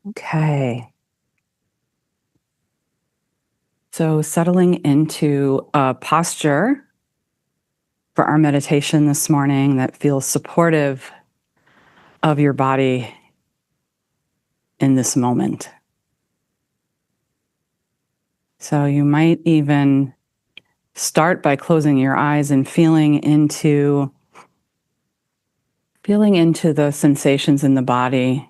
Okay. So, settling into a posture for our meditation this morning that feels supportive of your body in this moment. So, you might even start by closing your eyes and feeling into the sensations in the body,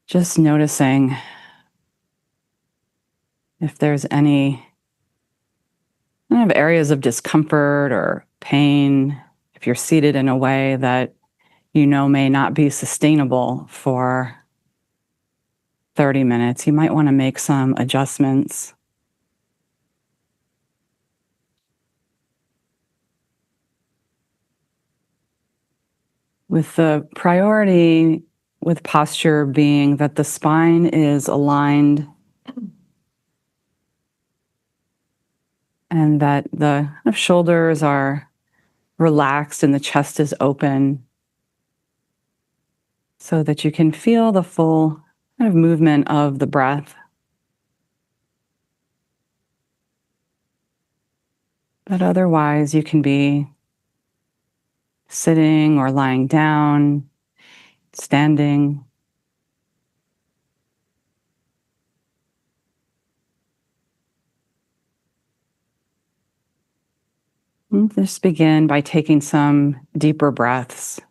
just noticing if there's any kind of areas of discomfort or pain, if you're seated in a way that may not be sustainable for 30 minutes, you might want to make some adjustments. With the priority with posture being that the spine is aligned and that the shoulders are relaxed and the chest is open so that you can feel the full kind of movement of the breath. But otherwise, you can be sitting or lying down, standing. And just begin by taking some deeper breaths.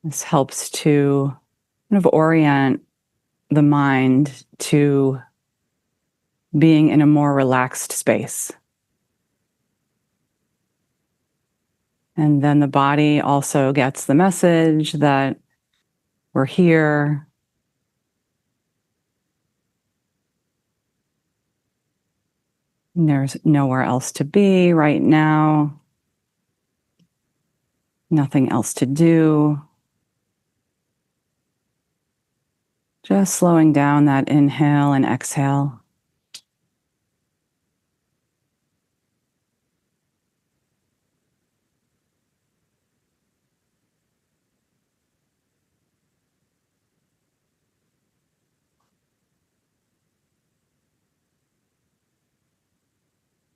This helps to kind of orient the mind to being in a more relaxed space. And then the body also gets the message that we're here. There's nowhere else to be right now, nothing else to do. Just slowing down that inhale and exhale.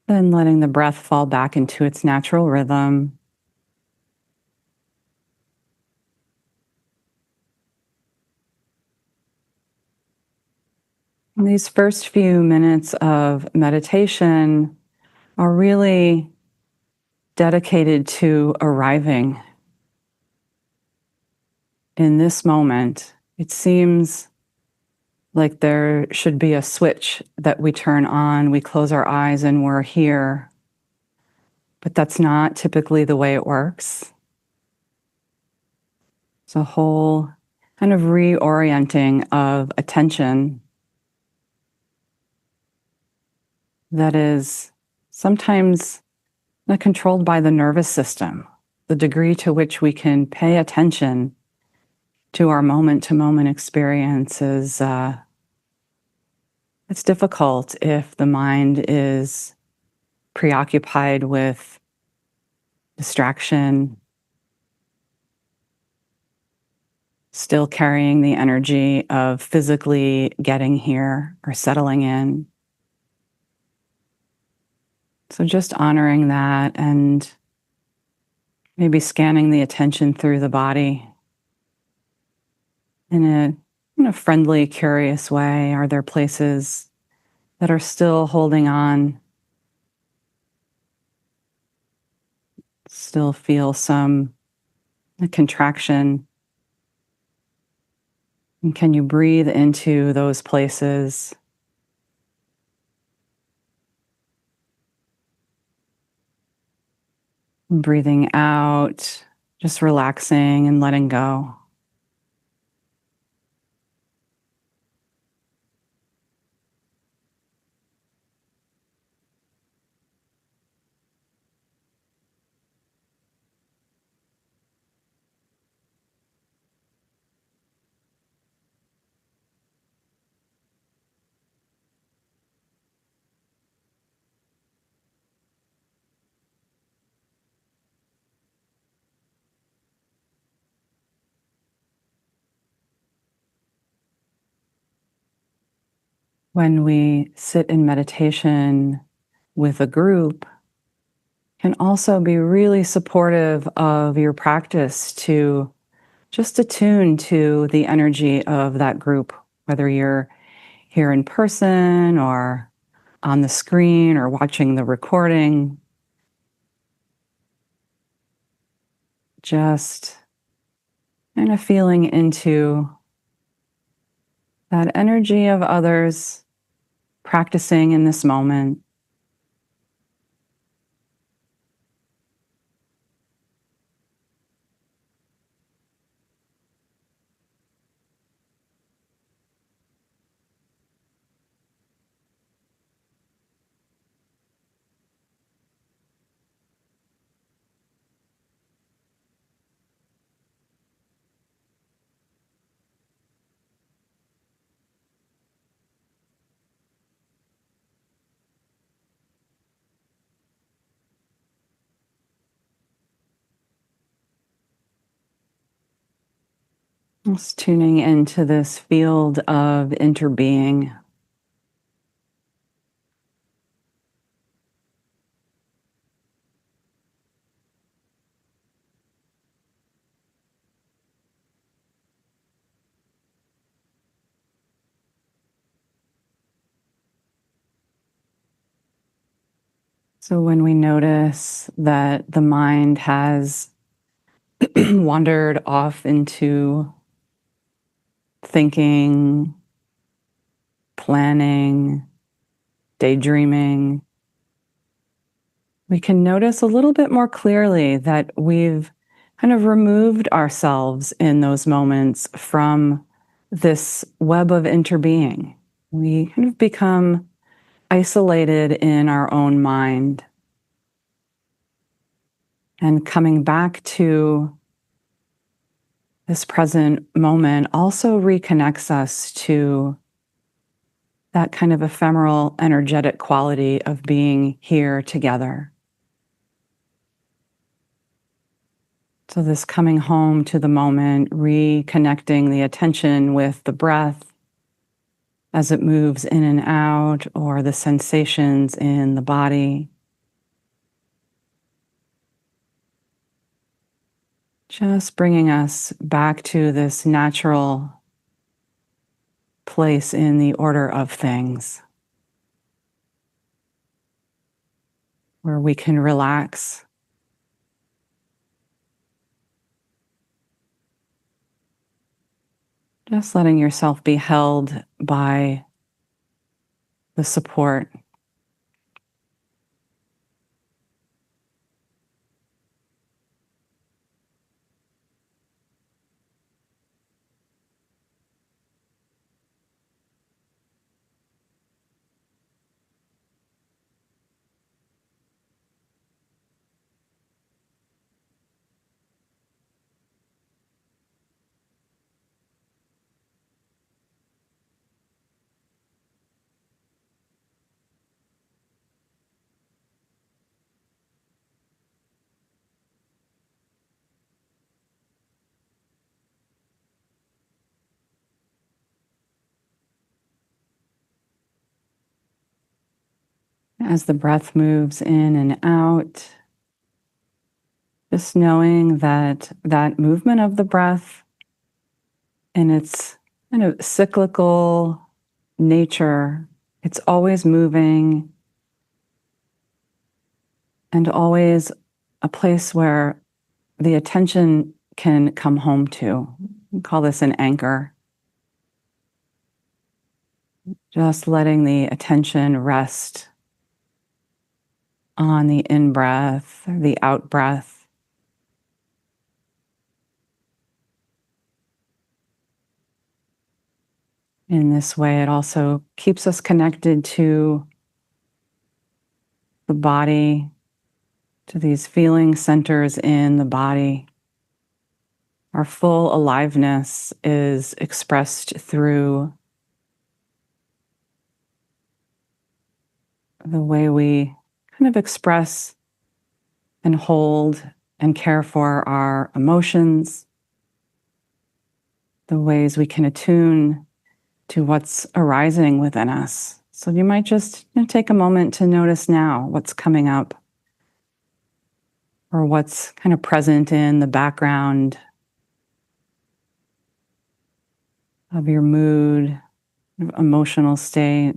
Then letting the breath fall back into its natural rhythm. And these first few minutes of meditation are really dedicated to arriving in this moment. It seems like there should be a switch that we turn on, we close our eyes and we're here. But that's not typically the way it works. It's a whole kind of reorienting of attention that is sometimes not controlled by the nervous system. The degree to which we can pay attention to our moment-to-moment experience is it's difficult if the mind is preoccupied with distraction, still carrying the energy of physically getting here or settling in. So just honoring that and maybe scanning the attention through the body in a friendly, curious way. Are there places that are still holding on, still feel some contraction? And can you breathe into those places? Breathing out, just relaxing and letting go. when we sit in meditation with a group can also be really supportive of your practice to just attune to the energy of that group, whether you're here in person or on the screen or watching the recording. Just kind of feeling into that energy of others practicing in this moment. Just tuning into this field of interbeing. So when we notice that the mind has wandered off into thinking, planning, daydreaming, we can notice a little bit more clearly that we've kind of removed ourselves in those moments from this web of interbeing. We kind of become isolated in our own mind. And coming back to this present moment also reconnects us to that kind of ephemeral, energetic quality of being here together. So, this coming home to the moment, reconnecting the attention with the breath as it moves in and out, or the sensations in the body. Just bringing us back to this natural place in the order of things where we can relax. Just letting yourself be held by the support. As the breath moves in and out, just knowing that that movement of the breath and its kind of cyclical nature, it's always moving and always a place where the attention can come home to. We call this an anchor. Just letting the attention rest on the in-breath or the out-breath. In this way, it also keeps us connected to the body, to these feeling centers in the body. Our full aliveness is expressed through the way we kind of express and hold and care for our emotions, the ways we can attune to what's arising within us. So you might just take a moment to notice now what's coming up or what's kind of present in the background of your mood, emotional state.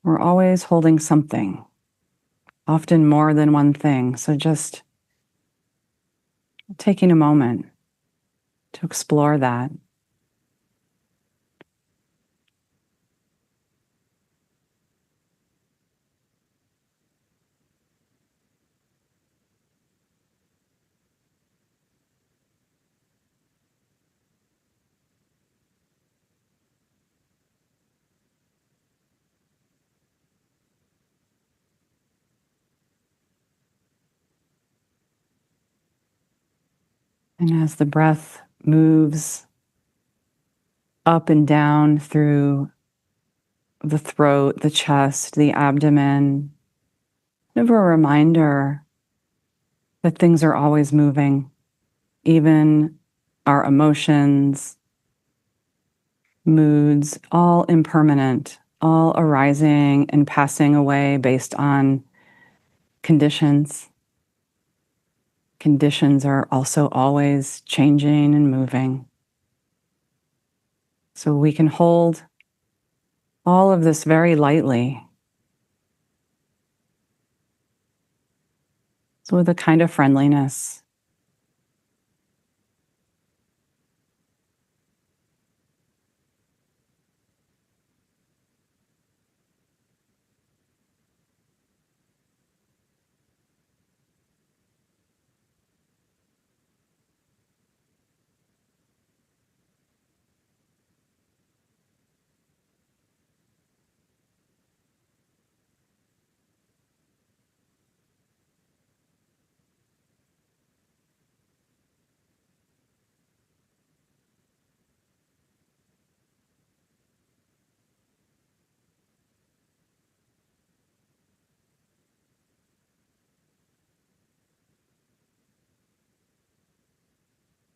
We're always holding something, often more than one thing. So just taking a moment to explore that. And as the breath moves up and down through the throat, the chest, the abdomen, kind of a reminder that things are always moving, even our emotions, moods, all impermanent, all arising and passing away based on conditions. Conditions are also always changing and moving. So we can hold all of this very lightly. So with a kind of friendliness.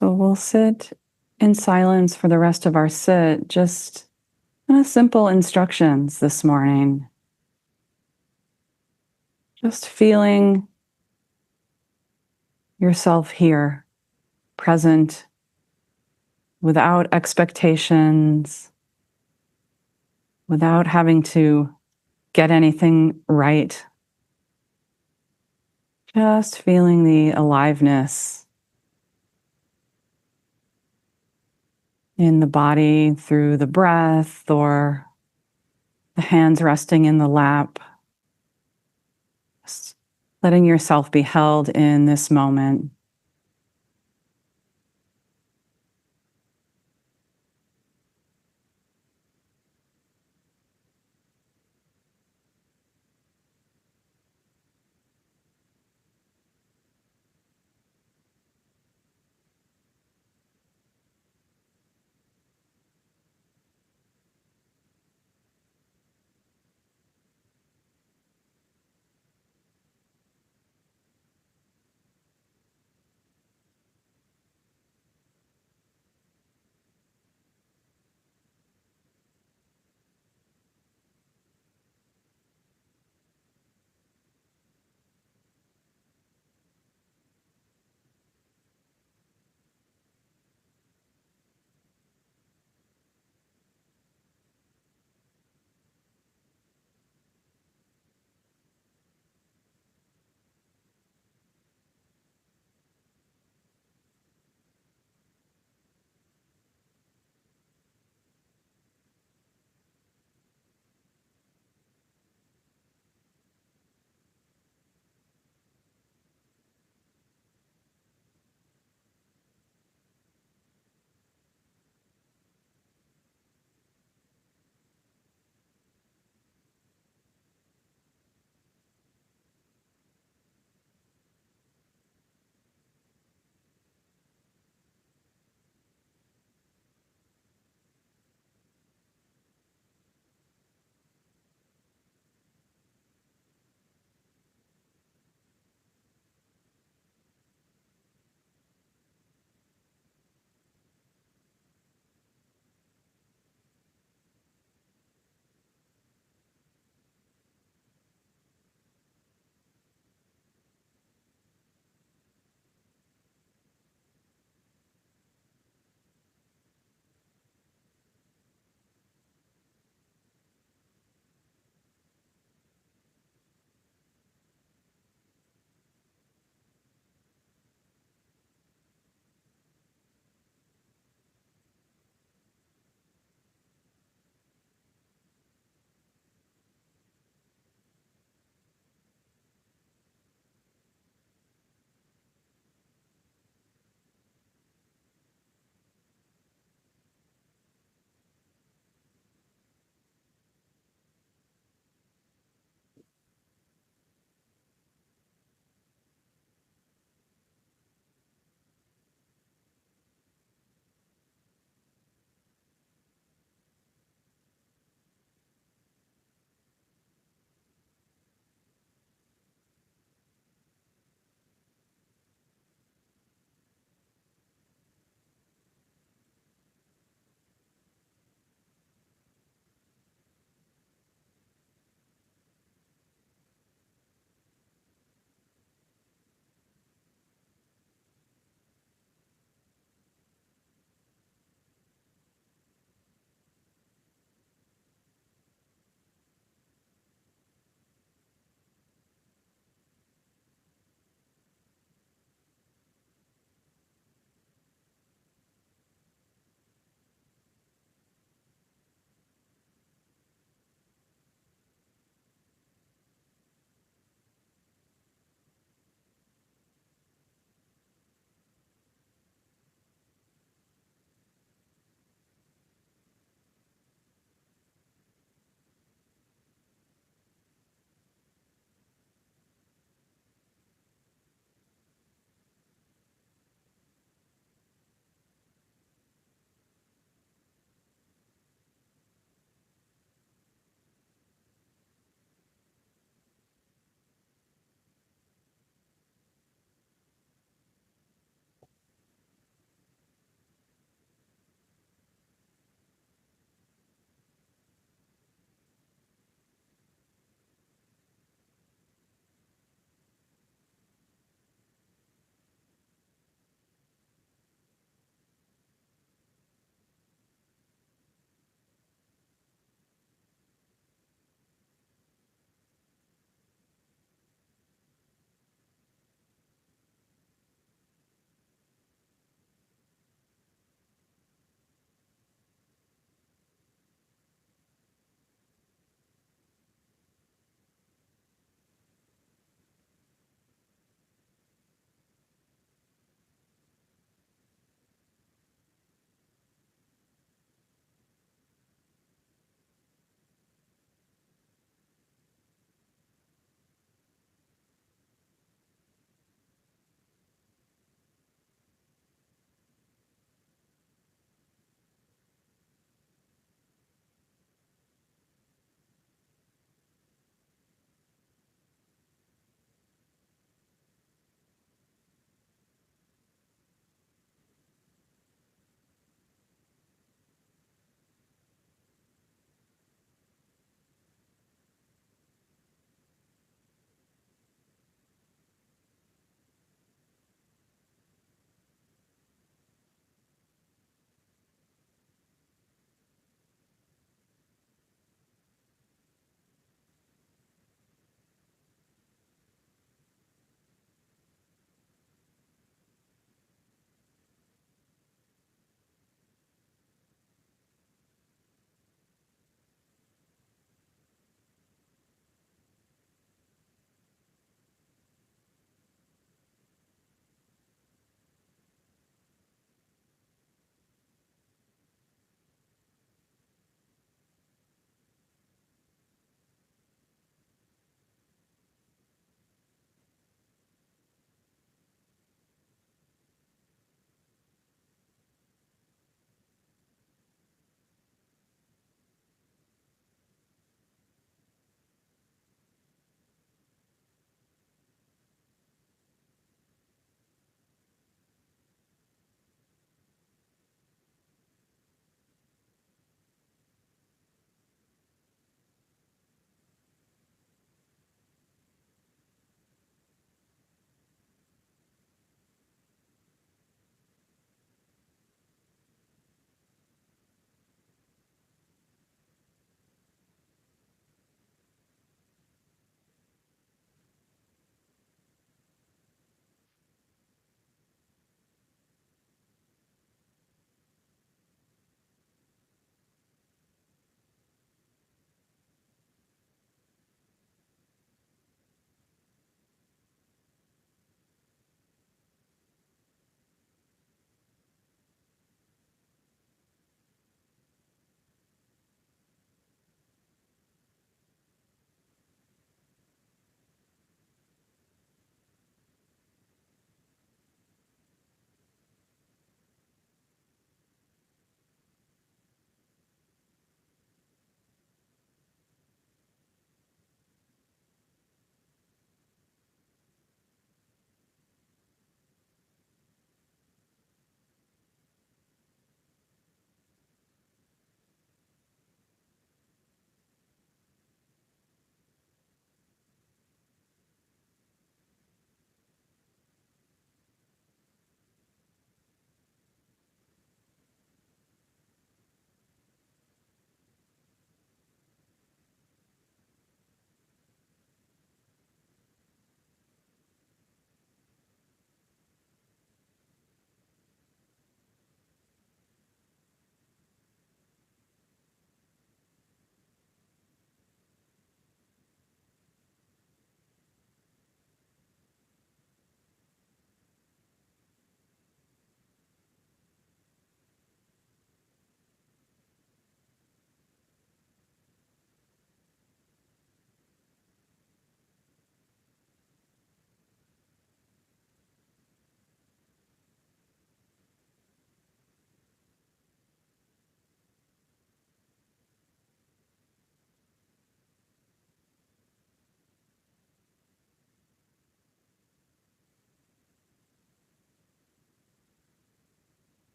So we'll sit in silence for the rest of our sit, just simple instructions this morning. Just feeling yourself here, present, without expectations, without having to get anything right. Just feeling the aliveness in the body through the breath or the hands resting in the lap. Just letting yourself be held in this moment.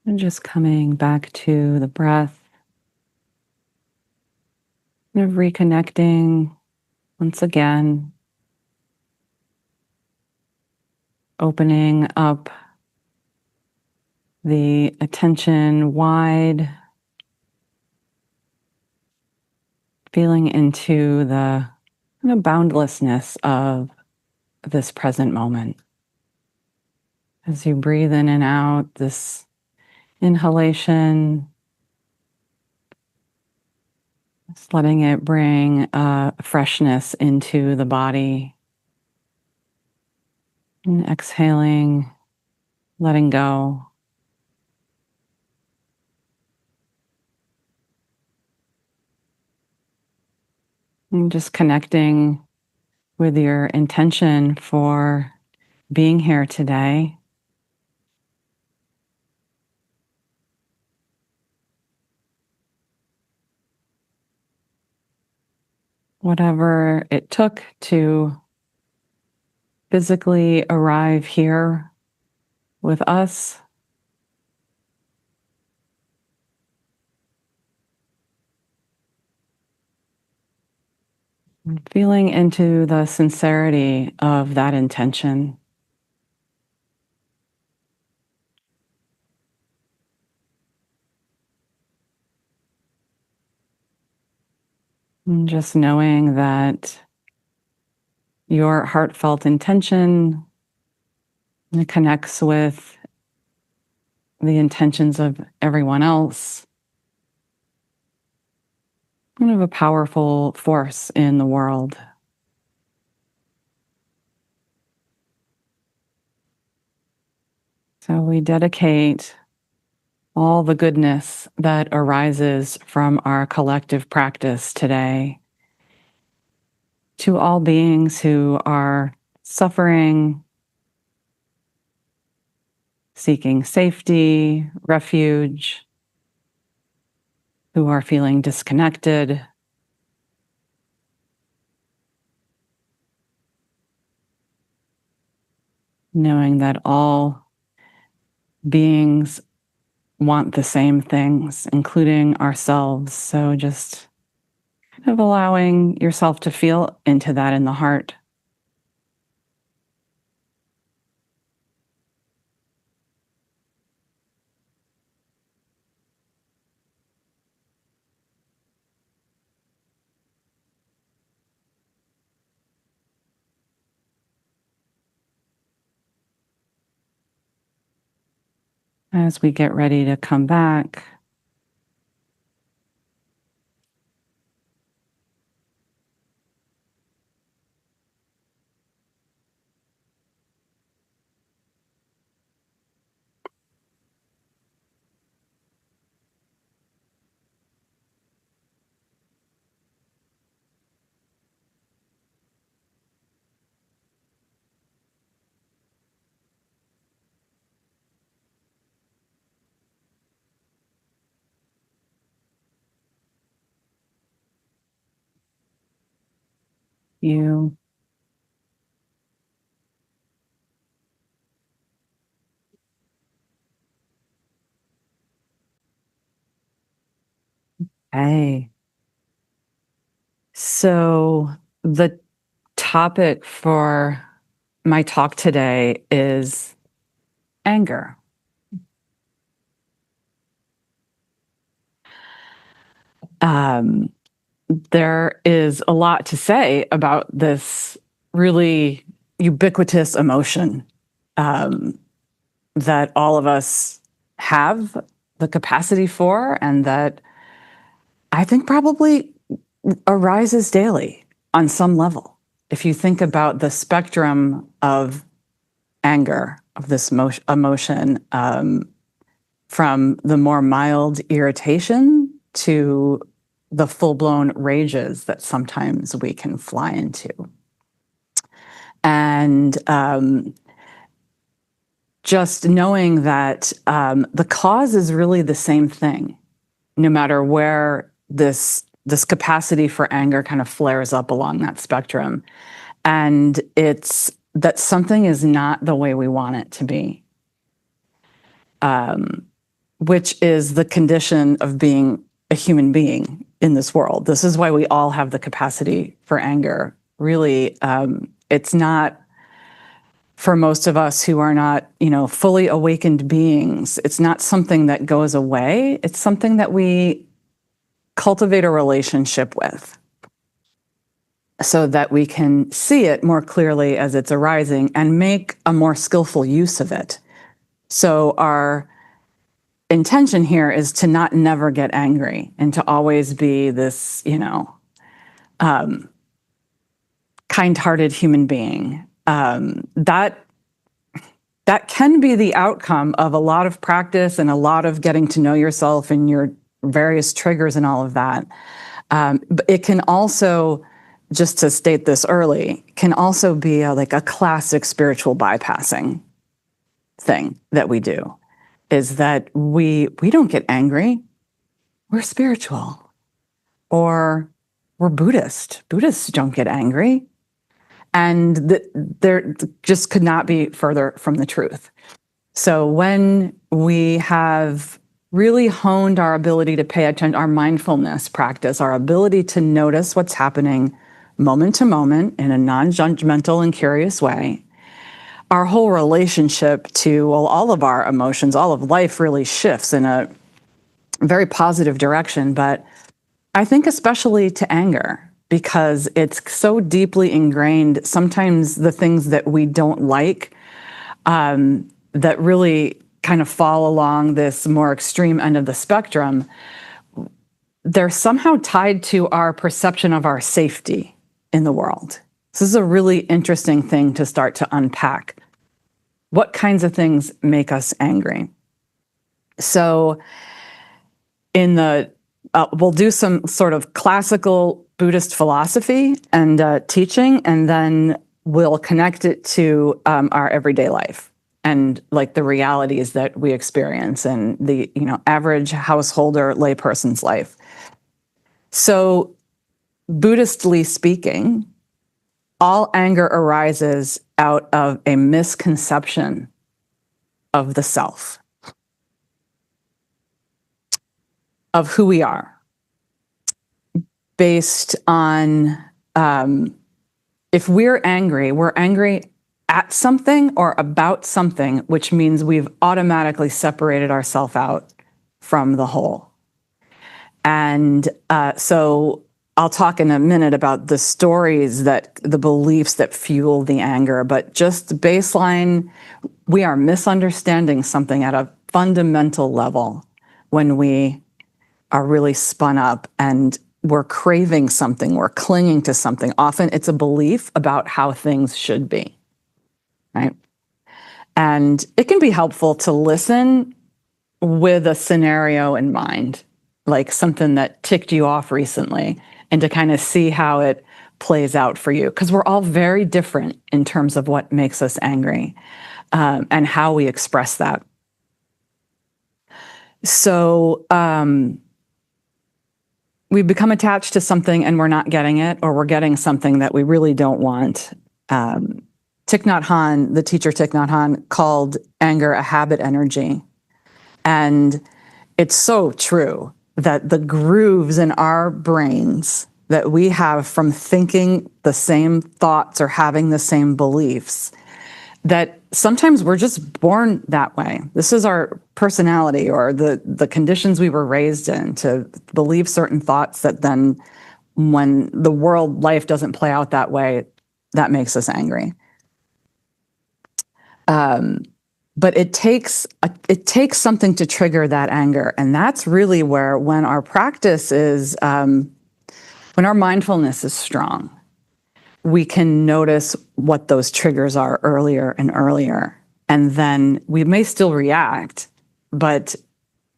And just coming back to the breath, kind of reconnecting once again, opening up the attention wide, feeling into the kind of boundlessness of this present moment. As you breathe in and out, this inhalation, just letting it bring freshness into the body. And exhaling, letting go. And just connecting with your intention for being here today. Whatever it took to physically arrive here with us. And feeling into the sincerity of that intention. And just knowing that your heartfelt intention connects with the intentions of everyone else. Kind of a powerful force in the world. So we dedicate all the goodness that arises from our collective practice today to all beings who are suffering, seeking safety, refuge, who are feeling disconnected, knowing that all beings want the same things, including ourselves. So just kind of allowing yourself to feel into that in the heart. As we get ready to come back, you hey. So the topic for my talk today is anger. Um, there is a lot to say about this really ubiquitous emotion um, that all of us have the capacity for, and that I think probably arises daily on some level. If you think about the spectrum of anger, of this emotion, from the more mild irritation to the full-blown rages that sometimes we can fly into. And just knowing that the cause is really the same thing, no matter where this capacity for anger kind of flares up along that spectrum. And it's that something is not the way we want it to be. which is the condition of being a human being in this world. This is why we all have the capacity for anger. Really, it's not for most of us who are not, fully awakened beings. It's not something that goes away. It's something that we cultivate a relationship with so that we can see it more clearly as it's arising and make a more skillful use of it. So our intention here is to not never get angry and to always be this, kind-hearted human being. That can be the outcome of a lot of practice and a lot of getting to know yourself and your various triggers and all of that. But it can also, just to state this early, can also be like a classic spiritual bypassing thing that we do, is that we don't get angry. We're spiritual, or we're Buddhist. Buddhists don't get angry. And there just could not be further from the truth. So when we have really honed our ability to pay attention, our mindfulness practice, our ability to notice what's happening moment to moment in a non-judgmental and curious way, our whole relationship to all of our emotions, all of life really shifts in a very positive direction. But I think especially to anger, because it's so deeply ingrained. Sometimes the things that we don't like, that really kind of fall along this more extreme end of the spectrum, they're somehow tied to our perception of our safety in the world. This is a really interesting thing to start to unpack. What kinds of things make us angry? So we'll do some sort of classical Buddhist philosophy and teaching, and then we'll connect it to our everyday life and like the realities that we experience and the average householder layperson's life. So, Buddhistly speaking, all anger arises out of a misconception of the self, of who we are, based on if we're angry at something or about something, which means we've automatically separated ourselves out from the whole. And so I'll talk in a minute about the stories, the beliefs that fuel the anger, but just baseline, we are misunderstanding something at a fundamental level when we are really spun up and we're craving something, we're clinging to something. Often it's a belief about how things should be, right? And it can be helpful to listen with a scenario in mind, like something that ticked you off recently, and to kind of see how it plays out for you. Because we're all very different in terms of what makes us angry, and how we express that. So, we become attached to something and we're not getting it, or we're getting something that we really don't want. Thich Nhat Hanh, the teacher Thich Nhat Hanh, called anger a habit energy. And it's so true that the grooves in our brains that we have from thinking the same thoughts or having the same beliefs, that sometimes we're just born that way. This is our personality, or the conditions we were raised in to believe certain thoughts that then when the world life doesn't play out that way, that makes us angry. But it takes something to trigger that anger. And that's really where, when our practice is, when our mindfulness is strong, we can notice what those triggers are earlier and earlier. And then we may still react, but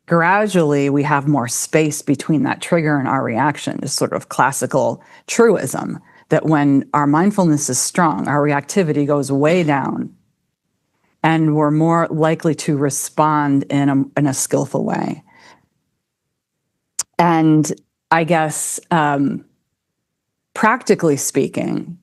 gradually we have more space between that trigger and our reaction. This sort of classical truism that when our mindfulness is strong, our reactivity goes way down and we're more likely to respond in a skillful way. And I guess, practically speaking,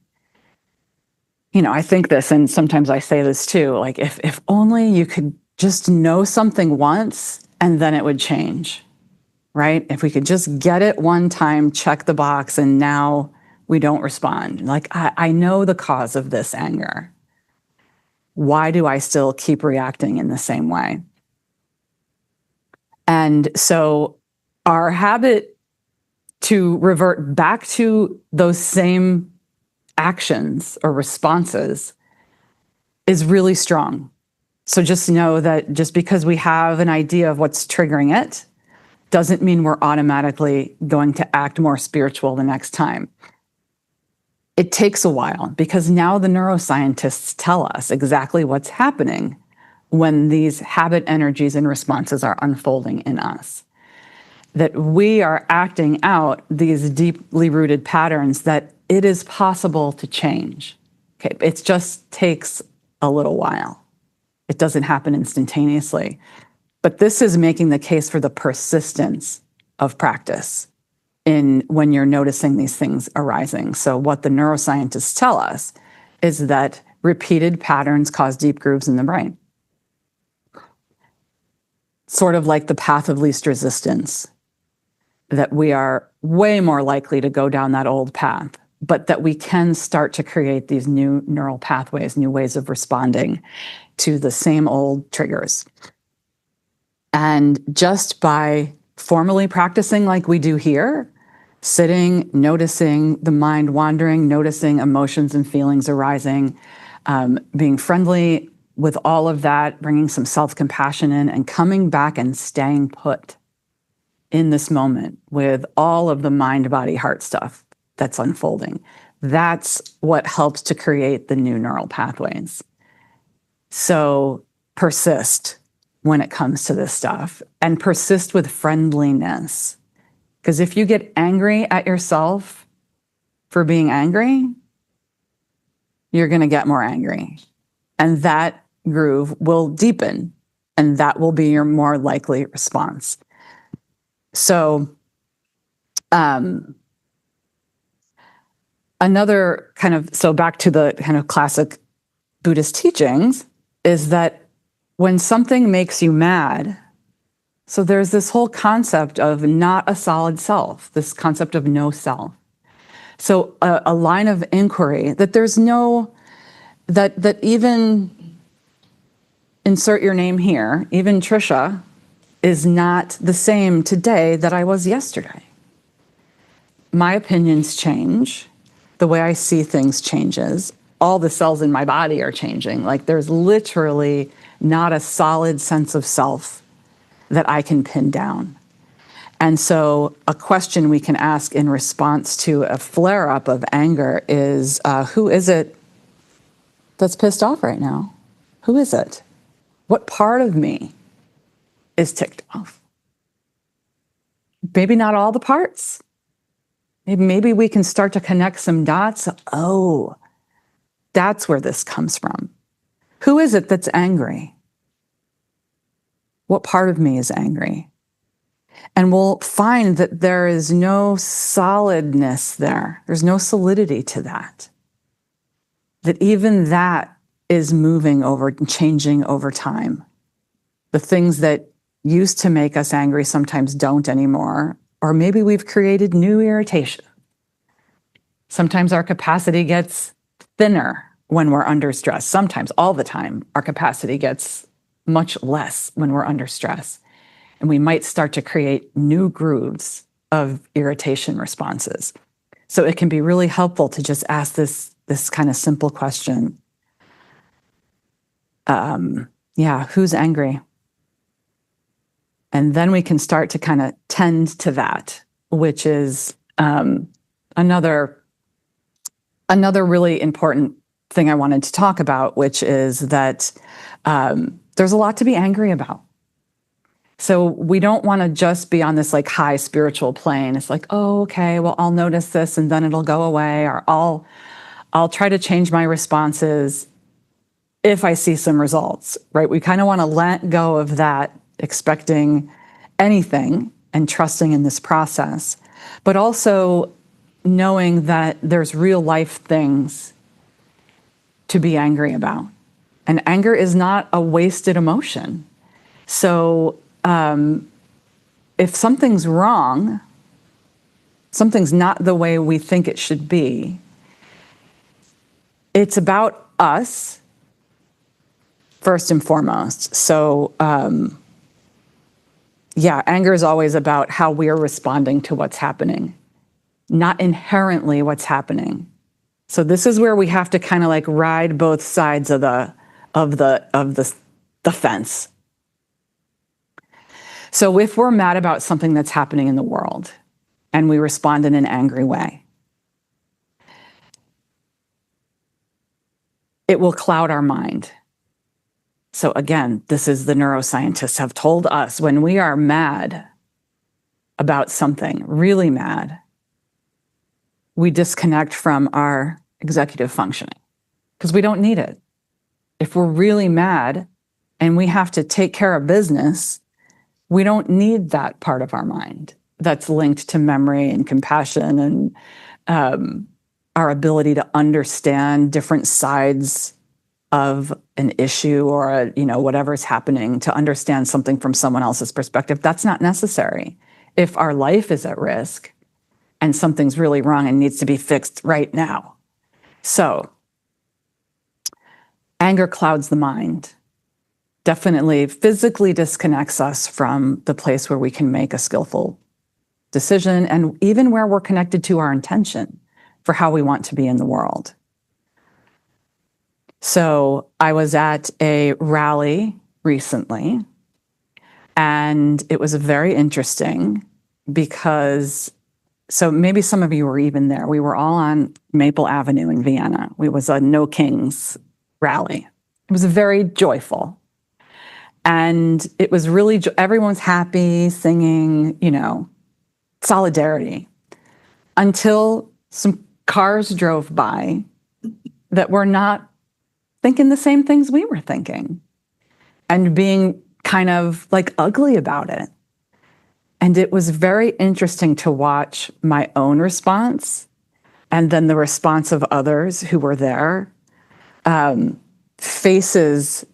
I think this, and sometimes I say this too, like if only you could just know something once and then it would change, right? If we could just get it one time, check the box, and now we don't respond. Like, I know the cause of this anger. Why do I still keep reacting in the same way? And so our habit to revert back to those same actions or responses is really strong. So just know that just because we have an idea of what's triggering it doesn't mean we're automatically going to act more spiritual the next time. It takes a while because now the neuroscientists tell us exactly what's happening when these habit energies and responses are unfolding in us. That we are acting out these deeply rooted patterns that it is possible to change. Okay, it just takes a little while. It doesn't happen instantaneously. But this is making the case for the persistence of practice in when you're noticing these things arising. So what the neuroscientists tell us is that repeated patterns cause deep grooves in the brain. Sort of like the path of least resistance, that we are way more likely to go down that old path, but that we can start to create these new neural pathways, new ways of responding to the same old triggers. And just by formally practicing like we do here, sitting, noticing the mind wandering, noticing emotions and feelings arising, being friendly with all of that, bringing some self-compassion in, and coming back and staying put in this moment with all of the mind, body, heart stuff that's unfolding. That's what helps to create the new neural pathways. So persist when it comes to this stuff, and persist with friendliness. Because if you get angry at yourself for being angry, you're going to get more angry. And that groove will deepen, and that will be your more likely response. So another kind of, so back to the kind of classic Buddhist teachings, is that when something makes you mad, so there's this whole concept of not a solid self, this concept of no self. So a line of inquiry that there's no, that even, insert your name here, even Trisha is not the same today that I was yesterday. My opinions change. The way I see things changes. All the cells in my body are changing. Like, there's literally not a solid sense of self that I can pin down. And so a question we can ask in response to a flare-up of anger is, who is it that's pissed off right now? Who is it? What part of me is ticked off? Maybe not all the parts. Maybe we can start to connect some dots. Oh, that's where this comes from. Who is it that's angry? What part of me is angry? And we'll find that there is no solidness there. There's no solidity to that. That even that is moving over and changing over time. The things that used to make us angry sometimes don't anymore, or maybe we've created new irritation. Sometimes our capacity gets thinner when we're under stress. Sometimes, all the time, our capacity gets much less when we're under stress. And we might start to create new grooves of irritation responses. So it can be really helpful to just ask this kind of simple question. Who's angry? And then we can start to kind of tend to that, which is another really important thing I wanted to talk about, which is that there's a lot to be angry about. So we don't want to just be on this like high spiritual plane. It's like, oh, okay, well, I'll notice this and then it'll go away, or I'll try to change my responses if I see some results, right? We kind of want to let go of that, expecting anything and trusting in this process, but also knowing that there's real life things to be angry about. And anger is not a wasted emotion. So if something's wrong, something's not the way we think it should be, it's about us first and foremost. So yeah, anger is always about how we're responding to what's happening, not inherently what's happening. So this is where we have to kind of like ride both sides of the fence. So if we're mad about something that's happening in the world and we respond in an angry way, it will cloud our mind. So again, this is the neuroscientists have told us, when we are mad about something, really mad, we disconnect from our executive functioning because we don't need it. If we're really mad and we have to take care of business, we don't need that part of our mind that's linked to memory and compassion and our ability to understand different sides of an issue or whatever's happening, to understand something from someone else's perspective. That's not necessary. If our life is at risk and something's really wrong and needs to be fixed right now. So anger clouds the mind, definitely physically disconnects us from the place where we can make a skillful decision, and even where we're connected to our intention for how we want to be in the world. So I was at a rally recently, and it was very interesting because, so maybe some of you were even there. We were all on Maple Avenue in Vienna. It was a No Kings rally. It was very joyful. And it was really, everyone's happy, singing, solidarity, until some cars drove by that were not thinking the same things we were thinking and being kind of like ugly about it. And it was very interesting to watch my own response and then the response of others who were there, faces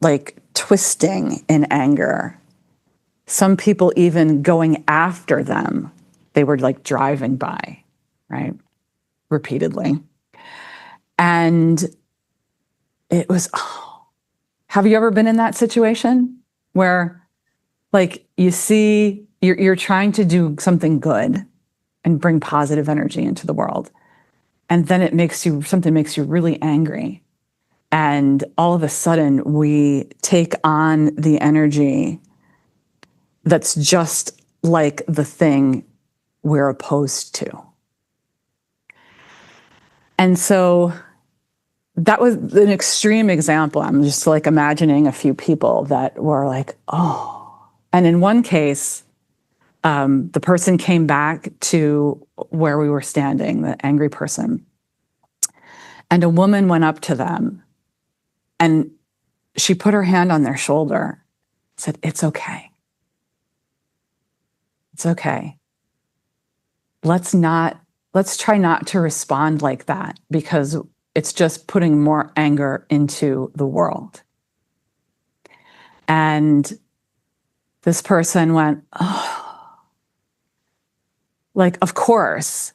like twisting in anger. Some people even going after them. They were like driving by, right? Repeatedly. And it was, have you ever been in that situation where like you see you're trying to do something good and bring positive energy into the world, and then something makes you really angry, and all of a sudden we take on the energy that's just like the thing we're opposed to. And so that was an extreme example. I'm just like imagining a few people that were like, oh. And in one case, the person came back to where we were standing, the angry person, and a woman went up to them and she put her hand on their shoulder, said, "It's okay. It's okay. Let's try not to respond like that, because it's just putting more anger into the world." And this person went, "Oh, like, of course."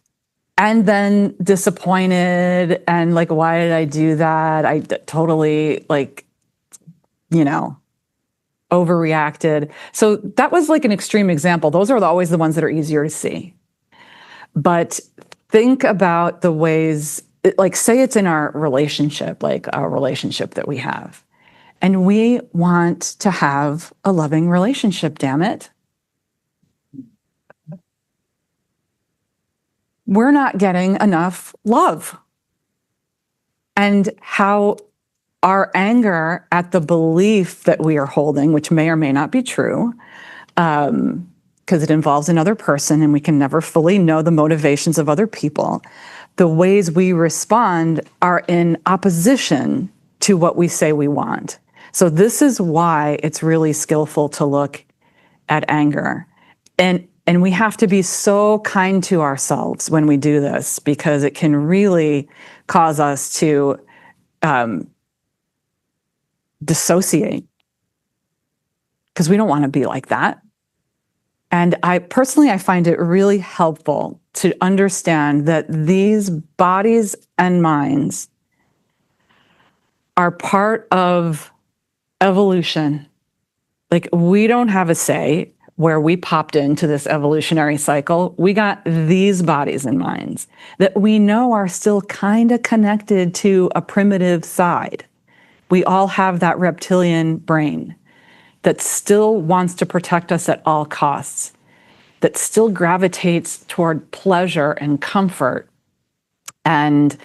And then disappointed and like, why did I do that? I totally overreacted. So that was like an extreme example. Those are always the ones that are easier to see. But think about the ways, like say it's in our relationship, like our relationship that we have. And we want to have a loving relationship, damn it. We're not getting enough love. And how our anger at the belief that we are holding, which may or may not be true, because it involves another person and we can never fully know the motivations of other people, the ways we respond are in opposition to what we say we want. So this is why it's really skillful to look at anger. And we have to be so kind to ourselves when we do this, because it can really cause us to dissociate. because we don't want to be like that. And I find it really helpful to understand that these bodies and minds are part of evolution. Like, we don't have a say where we popped into this evolutionary cycle. We got these bodies and minds that we know are still kind of connected to a primitive side. We all have that reptilian brain that still wants to protect us at all costs, that still gravitates toward pleasure and comfort and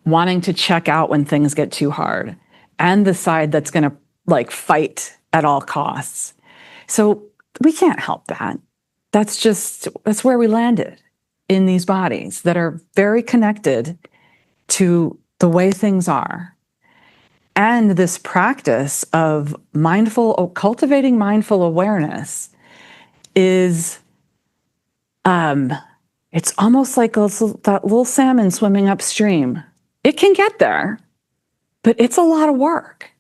wanting to check out when things get too hard, and the side that's going to like fight at all costs. So we can't help that. That's where we landed, in these bodies that are very connected to the way things are. And this practice of cultivating mindful awareness is, it's almost like that little salmon swimming upstream. It can get there, but it's a lot of work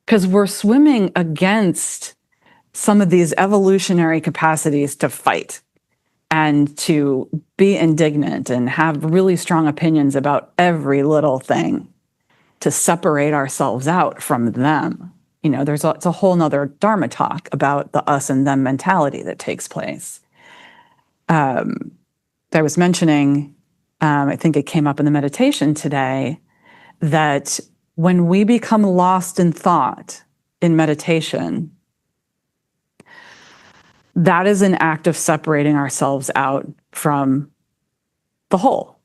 because we're swimming against some of these evolutionary capacities to fight and to be indignant and have really strong opinions about every little thing, to separate ourselves out from them. You know, it's a whole nother Dharma talk about the us and them mentality that takes place. I was mentioning, I think it came up in the meditation today, that when we become lost in thought in meditation, that is an act of separating ourselves out from the whole.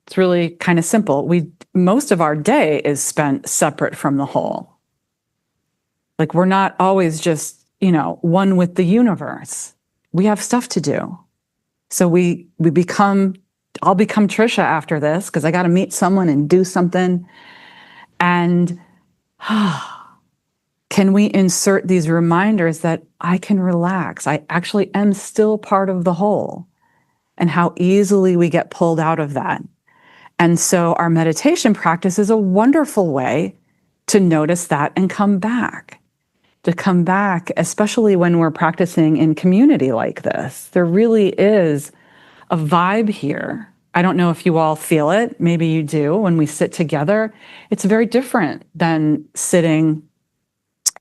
It's really kind of simple. Most of our day is spent separate from the whole. Like, we're not always just, one with the universe. We have stuff to do. So I'll become Trisha after this because I got to meet someone and do something. And can we insert these reminders that I can relax? I actually am still part of the whole, and how easily we get pulled out of that. And so our meditation practice is a wonderful way to notice that and come back, especially when we're practicing in community like this. There really is a vibe here. I don't know if you all feel it. Maybe you do. When we sit together, it's very different than sitting.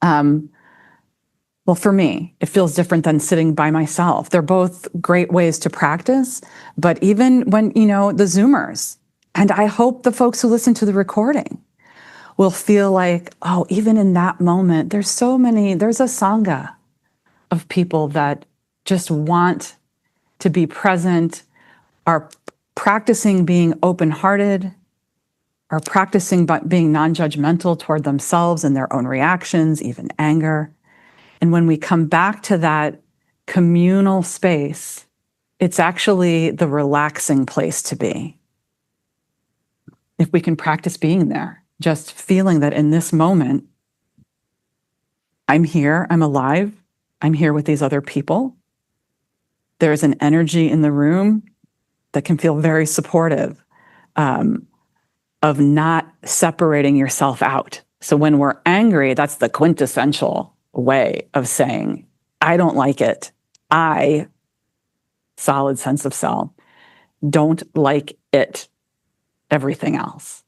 Well, for me, it feels different than sitting by myself. They're both great ways to practice, but even when, the Zoomers, and I hope the folks who listen to the recording will feel like, oh, even in that moment, there's a Sangha of people that just want to be present, are practicing being open-hearted, are practicing being non-judgmental toward themselves and their own reactions, even anger. And when we come back to that communal space, it's actually the relaxing place to be. If we can practice being there, just feeling that in this moment, I'm here, I'm alive, I'm here with these other people. There's an energy in the room that can feel very supportive of not separating yourself out. So when we're angry, that's the quintessential way of saying, I don't like it. I, solid sense of self, don't like it, everything else.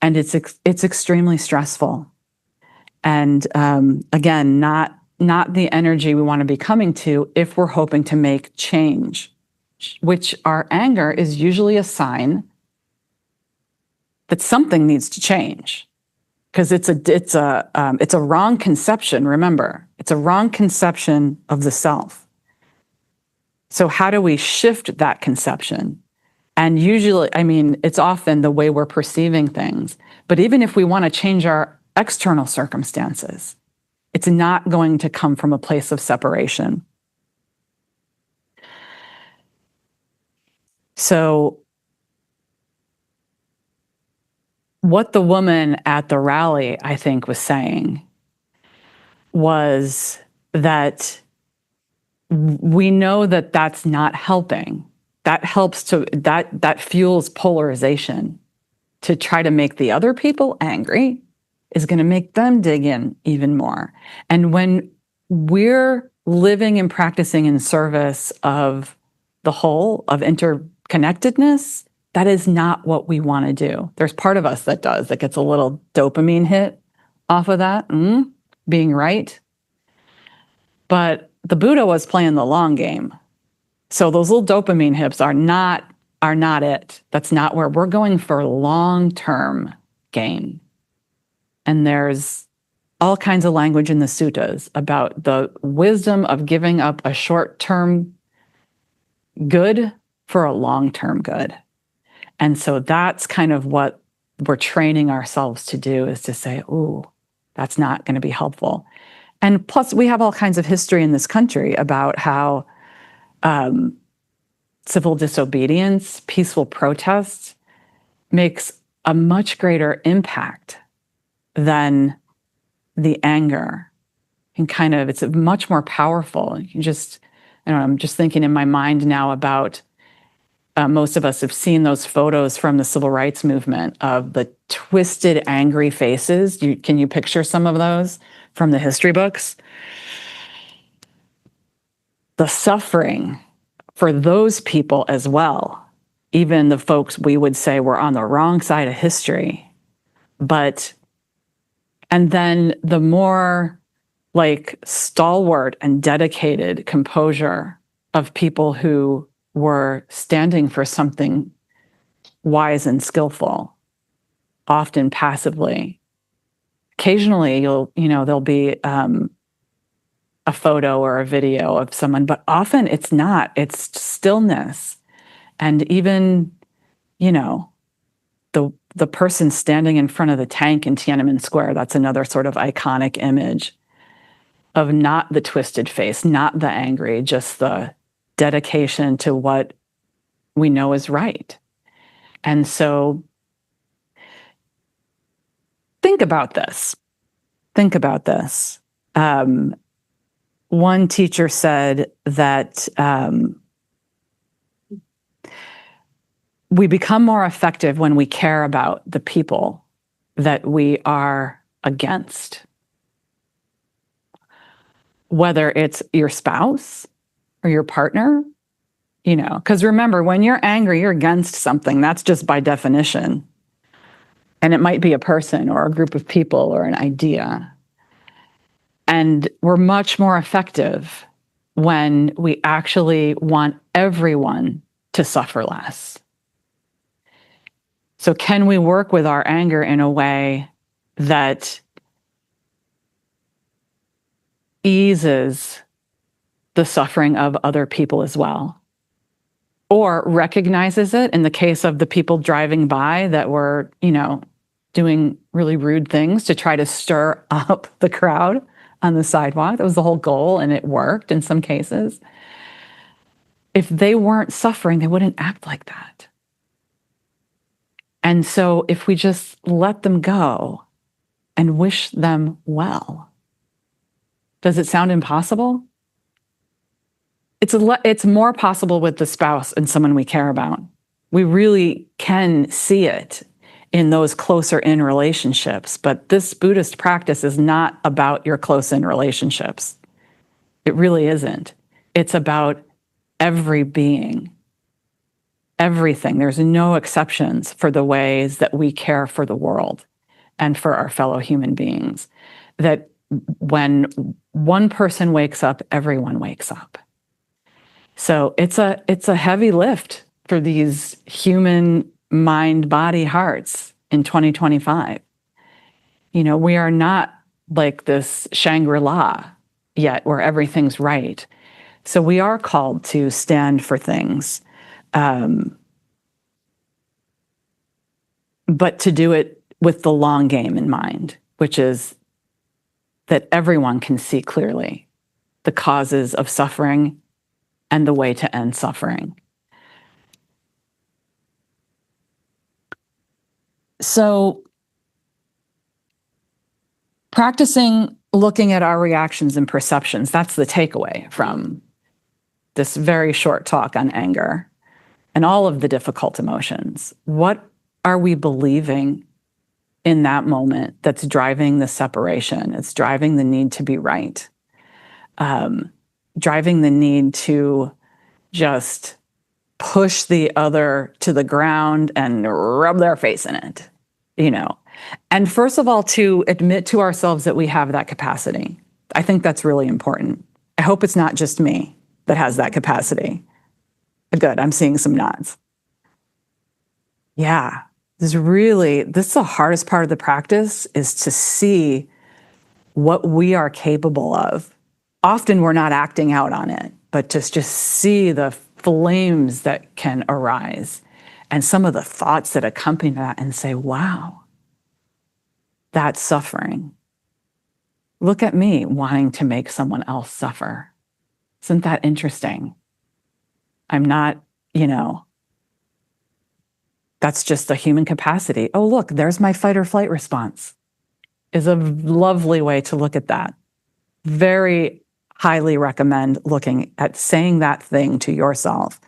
And it's extremely stressful. And again, not the energy we want to be coming to if we're hoping to make change, which our anger is usually a sign that something needs to change. Because it's a wrong conception. Remember, it's a wrong conception of the self. So how do we shift that conception? And usually, it's often the way we're perceiving things. But even if we want to change our external circumstances, it's not going to come from a place of separation. So what the woman at the rally, I think, was saying was that we know that that's not helping. That fuels polarization. To try to make the other people angry is going to make them dig in even more. And when we're living and practicing in service of the whole, of interconnectedness. That is not what we want to do. There's part of us that does, that gets a little dopamine hit off of that, being right. But the Buddha was playing the long game. So those little dopamine hits are not it. That's not where we're going for long-term gain. And there's all kinds of language in the suttas about the wisdom of giving up a short-term good for a long-term good. And so that's kind of what we're training ourselves to do, is to say, ooh, that's not going to be helpful. And plus, we have all kinds of history in this country about how civil disobedience, peaceful protest makes a much greater impact than the anger. And kind of, it's much more powerful. You just, I don't know, I'm just thinking in my mind now about most of us have seen those photos from the civil rights movement of the twisted, angry faces. Can you picture some of those from the history books? The suffering for those people as well, even the folks we would say were on the wrong side of history. And then the more like stalwart and dedicated composure of people who were standing for something wise and skillful, often passively. Occasionally, there'll be a photo or a video of someone, but often it's not. It's stillness, and even, the person standing in front of the tank in Tiananmen Square. That's another sort of iconic image of not the twisted face, not the angry, just the dedication to what we know is right. And so think about this. One teacher said that we become more effective when we care about the people that we are against. Whether it's your spouse or your partner, because remember, when you're angry, you're against something. That's just by definition. And it might be a person or a group of people or an idea. And we're much more effective when we actually want everyone to suffer less. So can we work with our anger in a way that eases the suffering of other people as well? Or recognizes it in the case of the people driving by that were, doing really rude things to try to stir up the crowd on the sidewalk. That was the whole goal, and it worked in some cases. If they weren't suffering, they wouldn't act like that. And so if we just let them go and wish them well, does it sound impossible? It's more possible with the spouse and someone we care about. We really can see it in those closer in relationships. But this Buddhist practice is not about your close in relationships. It really isn't. It's about every being, everything. There's no exceptions for the ways that we care for the world and for our fellow human beings. That when one person wakes up, everyone wakes up. So it's a heavy lift for these human mind, body, hearts in 2025. We are not like this Shangri-La yet where everything's right. So we are called to stand for things, but to do it with the long game in mind, which is that everyone can see clearly the causes of suffering and the way to end suffering. So practicing looking at our reactions and perceptions, that's the takeaway from this very short talk on anger and all of the difficult emotions. What are we believing in that moment that's driving the separation? It's driving the need to be right. driving the need to just push the other to the ground and rub their face in it, you know. And first of all, to admit to ourselves that we have that capacity. I think that's really important. I hope it's not just me that has that capacity. Good, I'm seeing some nods. Yeah, this is the hardest part of the practice, is to see what we are capable of. Often we're not acting out on it, but just see the flames that can arise and some of the thoughts that accompany that and say, wow, that's suffering. Look at me wanting to make someone else suffer. Isn't that interesting? I'm not, you know, that's just a human capacity. Oh, look, there's my fight or flight response, is a lovely way to look at that. Very highly recommend looking at saying that thing to yourself.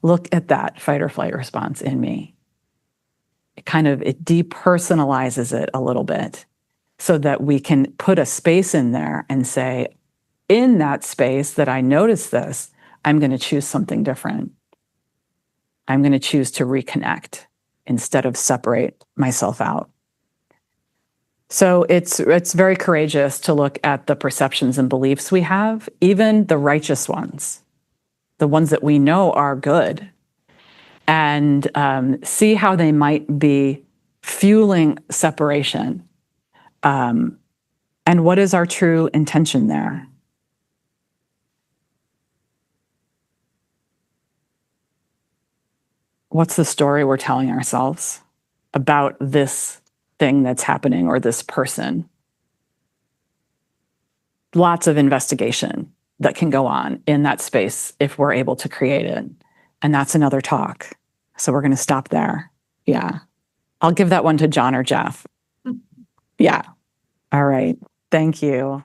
Look at that fight or flight response in me. It depersonalizes it a little bit so that we can put a space in there and say, in that space that I notice this, I'm going to choose something different. I'm going to choose to reconnect instead of separate myself out. So it's very courageous to look at the perceptions and beliefs we have, even the righteous ones, the ones that we know are good, and see how they might be fueling separation. And what is our true intention there? What's the story we're telling ourselves about this thing that's happening or this person? Lots of investigation that can go on in that space if we're able to create it. And that's another talk. So we're going to stop there. Yeah. I'll give that one to John or Jeff. Yeah. All right. Thank you.